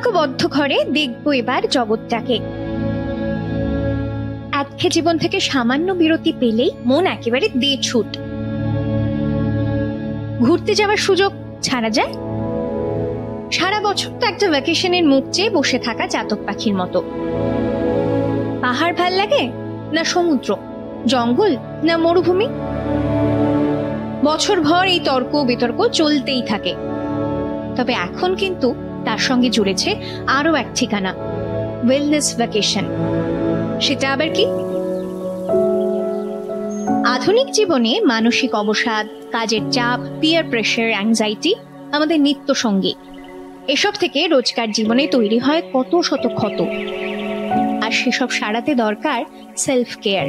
কাঠামোবদ্ধ ঘরে দেখবো এবার জগৎটাকে। একঘে জীবন থেকে সামান্য বিরতি পেলেই মন একেবারে দে ছুট। ঘুরতে যাওয়ার সুযোগ ছাড়া যায়। সারা বছর তো একটা ভ্যাকেশনের মুখ চেয়ে বসে থাকা চাতক পাখির মতো। পাহাড় ভাল লাগে না সমুদ্র, জঙ্গল না মরুভূমি? বছর ভর এই তর্ক বিতর্ক চলতেই থাকে। তবে এখন কিন্তু তার সঙ্গে জুড়েছে আরো এক ঠিকানা, ওয়েলনেস ভ্যাকেশন। সেটা আবার কি? আধুনিক জীবনে মানসিক অবসাদ, কাজের চাপ, পিয়ার প্রেসার, অ্যাংজাইটি আমাদের নিত্য সঙ্গী। এসব থেকে রোজকার জীবনে তৈরি হয় কত শত ক্ষত, আর সেসব সারাতে দরকার সেলফ কেয়ার।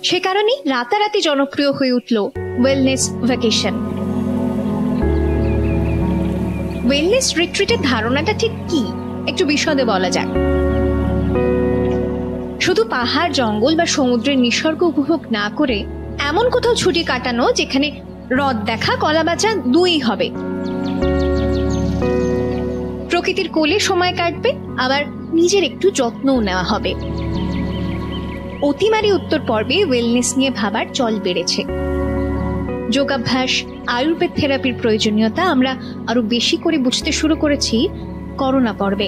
সে কারণেই রাতারাতি জনপ্রিয় হয়ে উঠল ওয়েলনেস ভ্যাকেশন। ওয়েলনেস রিট্রিটের ধারণাটা ঠিক কি একটু বিশদে বলা যাক। শুধু পাহাড়, জঙ্গল বা সমুদ্রের নিসর্গ উপভোগ না করে এমন কোথাও ছুটি কাটানো যেখানে হ্রদ দেখা, কলা বাঁচা দুই হবে। প্রকৃতির কোলে সময় কাটবে, আবার নিজের একটু যত্নও নেওয়া হবে। অতিমারি উত্তর পর্বে ওয়েলনেস নিয়ে ভাবার চল বেড়েছে। যোগাভ্যাস, আয়ুর্বেদ থেরাপির প্রয়োজনীয়তা আমরা আরো বেশি করে বুঝতে শুরু করেছি করোনা পর্বে।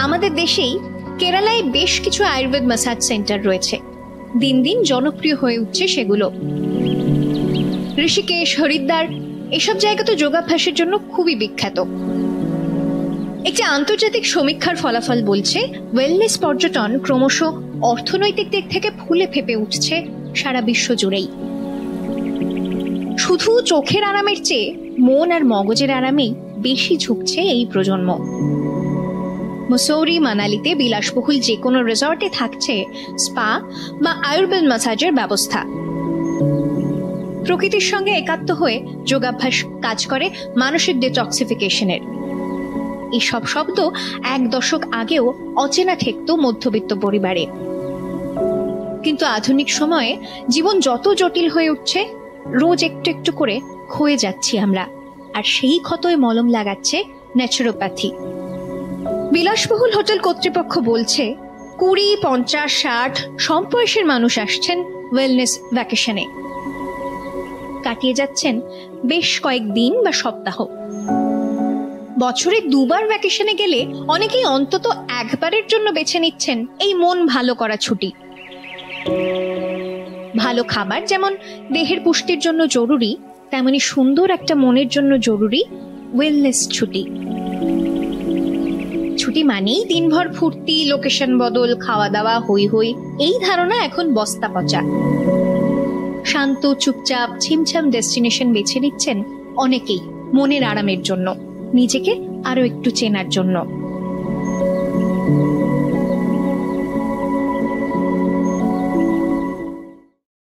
আমাদের দেশেই কেরালায় বেশ কিছু আয়ুর্বেদ ম্যাসাজ সেন্টার রয়েছে। দিন দিন জনপ্রিয় হয়ে উঠছে সেগুলো। ঋষিকেশ, হরিদ্বার এসব জায়গা তো যোগাভ্যাসের জন্য খুবই বিখ্যাত। একটি আন্তর্জাতিক সমীক্ষার ফলাফল বলছে ওয়েলনেস পর্যটন ক্রমশ অর্থনৈতিক দিক থেকে ফুলে ফেপে উঠছে সারা বিশ্ব জুড়েই। শুধু চোখের আরামের চেয়ে মন আর মগজের আরামেই বেশি ঝুঁকছে এই প্রজন্ম। মুসৌরি, মানালিতে বিলাসবহুল যে কোনো রিসর্টে থাকছে স্পা বা আয়ুর্বেদ ম্যাসাজের ব্যবস্থা। প্রকৃতির সঙ্গে একাত্ম হয়ে যোগাভ্যাস কাজ করে মানসিক ডিটক্সিফিকেশনের। এইসব শব্দ এক দশক আগেও অচেনা ঠেকত মধ্যবিত্ত পরিবারে। কিন্তু আধুনিক সময়ে জীবন যত জটিল হয়ে উঠছে, রোজ একটু একটু করে ক্ষয়ে যাচ্ছি আমরা, আর সেই ক্ষতয় মলম লাগাচ্ছে ন্যাচুরোপ্যাথি। বিলাসবহুল হোটেল কর্তৃপক্ষ বলছে 20, 50, 60 সব বয়সের মানুষ আসছেন ওয়েলনেস ভ্যাকেশনে। কাটিয়ে যাচ্ছেন বেশ কয়েকদিন বা সপ্তাহ। বছরে 2 বার ভ্যাকেশনে গেলে অনেকেই অন্তত একবারের জন্য বেছে নিচ্ছেন এই মন ভালো করা ছুটি। ভালো খাবার যেমন দেহের পুষ্টির জন্য জরুরি, তেমনি সুন্দর একটা মনের জন্য জরুরি ওয়েলনেস ছুটি। ছুটি মানেই দিনভর ফুর্তি, লোকেশন বদল, খাওয়া দাওয়া, হই হই, এই ধারণা এখন বস্তা পচা। শান্ত, চুপচাপ, ছিমছাম ডেস্টিনেশন বেছে নিচ্ছেন অনেকেই মনের আরামের জন্য, নিজেকে আরো একটু চেনার জন্য।